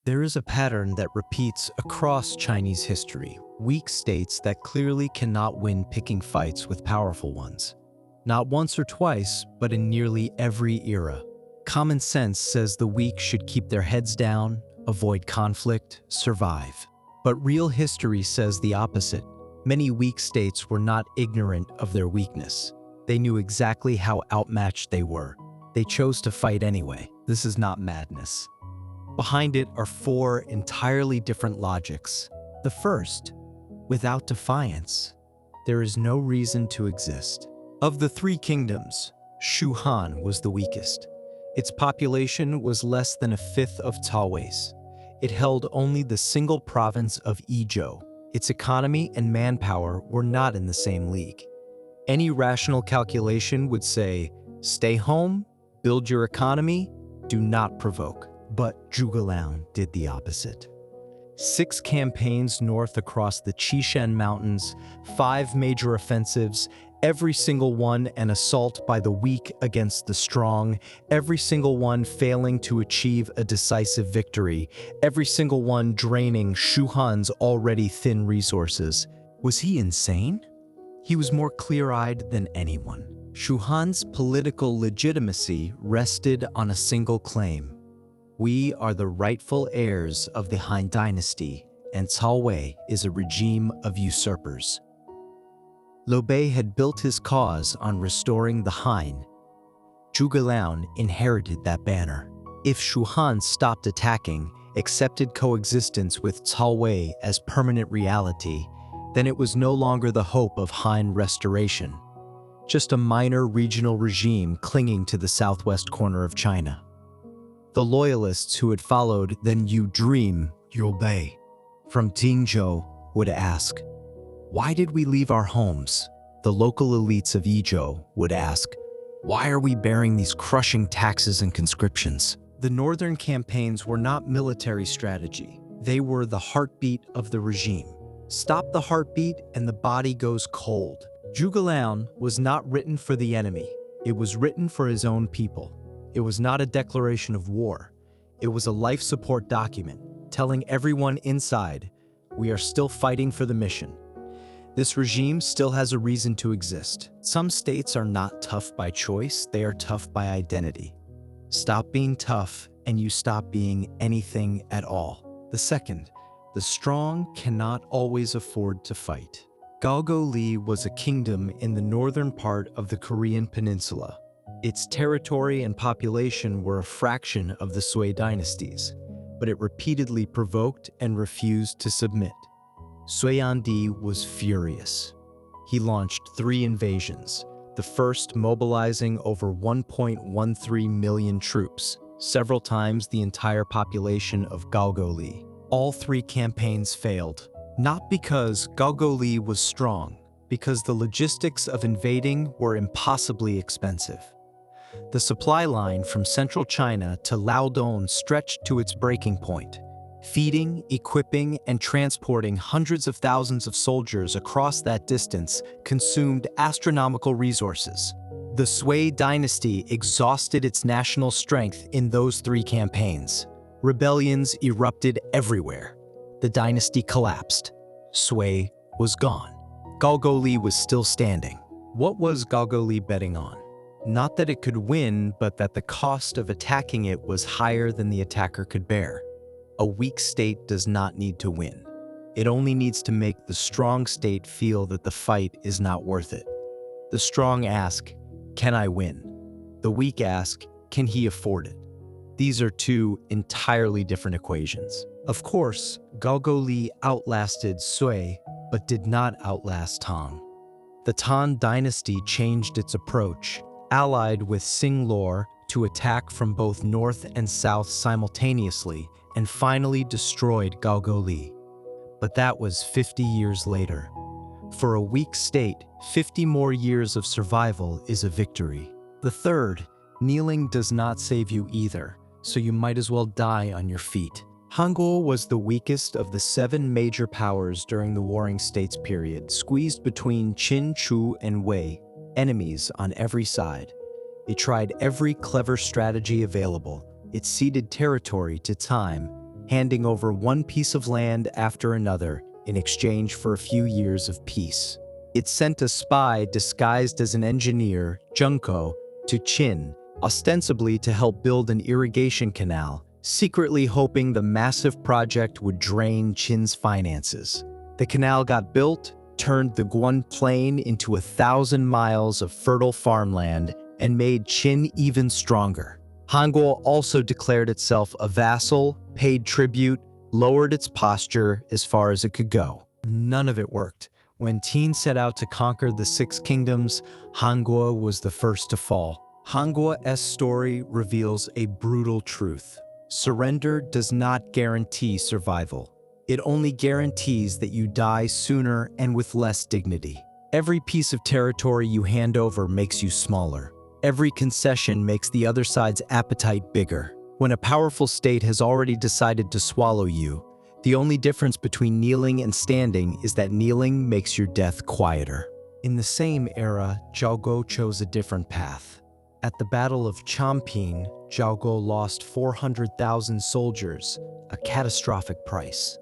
There is a pattern that repeats across Chinese history, weak states that clearly cannot win picking fights with powerful ones. Not once or twice, but in nearly every era. Common sense says the weak should keep their heads down, avoid conflict, survive. But real history says the opposite. Many weak states were not ignorant of their weakness. They knew exactly how outmatched they were. They chose to fight anyway. This is not madness. Behind it are four entirely different logics. The first, without defiance, there is no reason to exist. Of the three kingdoms, Shu Han was the weakest. Its population was less than a fifth of Taoi's. It held only the single province of Yizhou. Its economy and manpower were not in the same league. Any rational calculation would say, stay home, build your economy, do not provoke. But Goguryeo did the opposite. 6 campaigns north across the Qishan Mountains, 5 major offensives, every single one an assault by the weak against the strong, every single one failing to achieve a decisive victory, every single one draining Shu Han's already thin resources. Was he insane? He was more clear-eyed than anyone. Shu Han's political legitimacy rested on a single claim. We are the rightful heirs of the Han dynasty, and Cao Wei is a regime of usurpers. Liu Bei had built his cause on restoring the Han. Goguryeo inherited that banner. If Shu Han stopped attacking, accepted coexistence with Cao Wei as permanent reality, then it was no longer the hope of Han restoration, just a minor regional regime clinging to the southwest corner of China. The loyalists who had followed "Then you dream, Liu Bei" from Jingzhou would ask, "Why did we leave our homes?" The local elites of Yizhou would ask, "Why are we bearing these crushing taxes and conscriptions?" The northern campaigns were not military strategy. They were the heartbeat of the regime. Stop the heartbeat and the body goes cold. Goguryeo was not written for the enemy. It was written for his own people. It was not a declaration of war. It was a life support document, telling everyone inside, we are still fighting for the mission. This regime still has a reason to exist. Some states are not tough by choice, they are tough by identity. Stop being tough and you stop being anything at all. The second, the strong cannot always afford to fight. Goguryeo was a kingdom in the northern part of the Korean peninsula. Its territory and population were a fraction of the Sui dynasties, but it repeatedly provoked and refused to submit. Suiyandi was furious. He launched 3 invasions, the first mobilizing over 1.13 million troops, several times the entire population of Goguryeo. All 3 campaigns failed, not because Goguryeo was strong, because the logistics of invading were impossibly expensive. The supply line from central China to Liaodong stretched to its breaking point. Feeding, equipping, and transporting hundreds of thousands of soldiers across that distance consumed astronomical resources. The Sui dynasty exhausted its national strength in those 3 campaigns. Rebellions erupted everywhere. The dynasty collapsed. Sui was gone. Goguryeo was still standing. What was Goguryeo betting on? Not that it could win, but that the cost of attacking it was higher than the attacker could bear. A weak state does not need to win. It only needs to make the strong state feel that the fight is not worth it. The strong ask, can I win? The weak ask, can he afford it? These are 2 entirely different equations. Of course, Goguryeo outlasted Sui, but did not outlast Tang. The Tang dynasty changed its approach, allied with Xinglor to attack from both north and south simultaneously, and finally destroyed Goguryeo. But that was 50 years later. For a weak state, 50 more years of survival is a victory. The third, kneeling does not save you either, so you might as well die on your feet. Hangul was the weakest of the 7 major powers during the Warring States period, squeezed between Qin, Chu, and Wei, enemies on every side. It tried every clever strategy available. It ceded territory to time. handing over one piece of land after another in exchange for a few years of peace. It sent a spy disguised as an engineer, Junko, to Qin, ostensibly to help build an irrigation canal, secretly hoping the massive project would drain Qin's finances. The canal got built, turned the Guan Plain into 1,000 miles of fertile farmland, and made Qin even stronger. Hanguo also declared itself a vassal, paid tribute, lowered its posture as far as it could go. None of it worked. When Qin set out to conquer the Six Kingdoms, Hanguo was the first to fall. Hanguo's story reveals a brutal truth. Surrender does not guarantee survival. It only guarantees that you die sooner and with less dignity. Every piece of territory you hand over makes you smaller. Every concession makes the other side's appetite bigger. When a powerful state has already decided to swallow you, the only difference between kneeling and standing is that kneeling makes your death quieter. In the same era, Zhao chose a different path. At the Battle of Champing, Zhao lost 400,000 soldiers, a catastrophic price.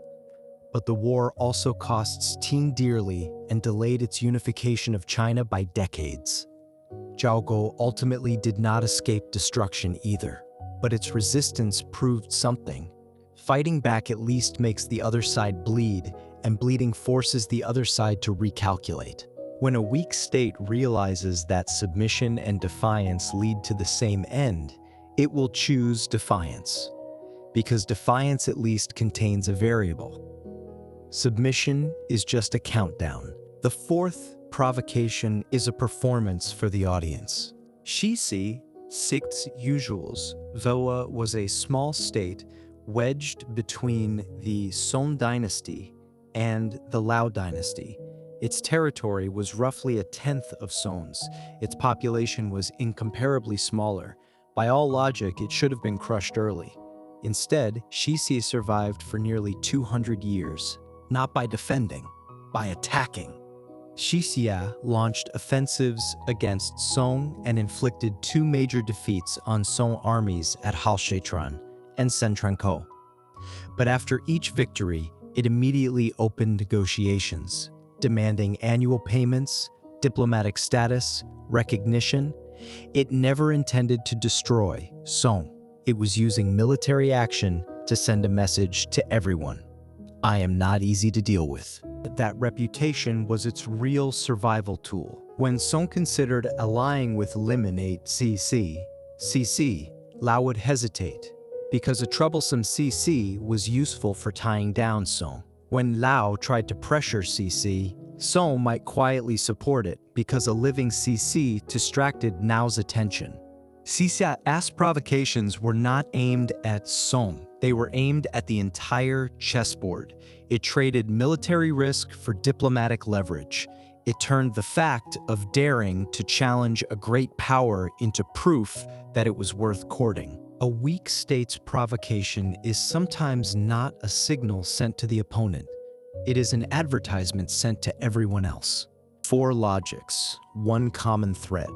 But the war also costs Qin dearly and delayed its unification of China by decades. Zhao ultimately did not escape destruction either, but its resistance proved something. Fighting back at least makes the other side bleed, and bleeding forces the other side to recalculate. When a weak state realizes that submission and defiance lead to the same end, it will choose defiance, because defiance at least contains a variable. Submission is just a countdown. The fourth provocation is a performance for the audience. Xi, six usuals, Voa was a small state wedged between the Song dynasty and the Lao dynasty. Its territory was roughly 1/10 of Song's. Its population was incomparably smaller. By all logic, it should have been crushed early. Instead, Xi survived for nearly 200 years. Not by defending, by attacking. Xia launched offensives against Song and inflicted 2 major defeats on Song armies at Halshetran and Sentranko. But after each victory, it immediately opened negotiations, demanding annual payments, diplomatic status, recognition. It never intended to destroy Song. It was using military action to send a message to everyone. I am not easy to deal with. That reputation was its real survival tool. When Song considered allying with eliminate CC, Lao would hesitate, because a troublesome CC was useful for tying down Song. When Lao tried to pressure CC, Song might quietly support it because a living CC distracted Nao's attention. Xia's provocations were not aimed at Song. They were aimed at the entire chessboard. It traded military risk for diplomatic leverage. It turned the fact of daring to challenge a great power into proof that it was worth courting. A weak state's provocation is sometimes not a signal sent to the opponent. It is an advertisement sent to everyone else. 4 logics, 1 common thread.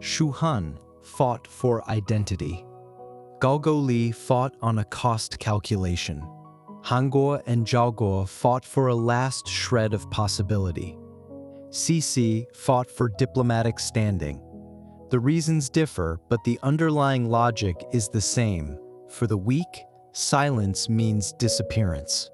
Shu Han fought for identity. Goguryeo fought on a cost calculation. Hanguo and Zhao fought for a last shred of possibility. Xi fought for diplomatic standing. The reasons differ, but the underlying logic is the same. For the weak, silence means disappearance.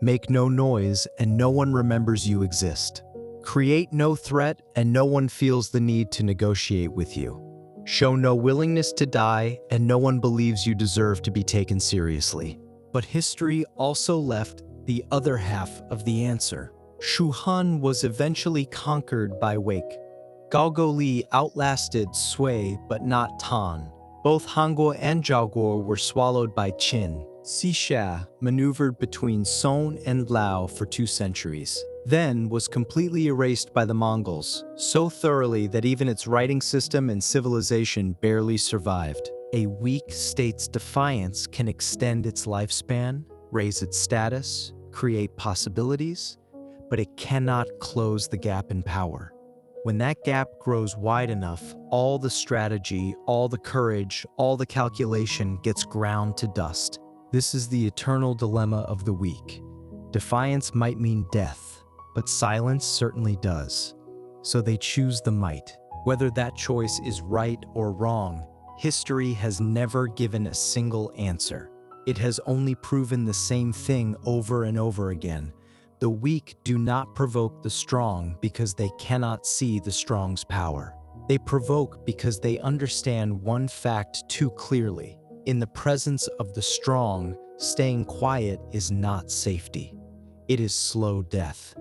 Make no noise and no one remembers you exist. Create no threat and no one feels the need to negotiate with you. Show no willingness to die and no one believes you deserve to be taken seriously. But history also left the other half of the answer. Shu Han was eventually conquered by Wake. Goguryeo outlasted Sui but not Tan. Both Hanguo and Zhao were swallowed by Qin. Xia maneuvered between Song and Lao for 2 centuries, then was completely erased by the Mongols, so thoroughly that even its writing system and civilization barely survived. A weak state's defiance can extend its lifespan, raise its status, create possibilities, but it cannot close the gap in power. When that gap grows wide enough, all the strategy, all the courage, all the calculation gets ground to dust. This is the eternal dilemma of the weak. Defiance might mean death, but silence certainly does. So they choose the might. Whether that choice is right or wrong, history has never given a single answer. It has only proven the same thing over and over again. The weak do not provoke the strong because they cannot see the strong's power. They provoke because they understand one fact too clearly. In the presence of the strong, staying quiet is not safety. It is slow death.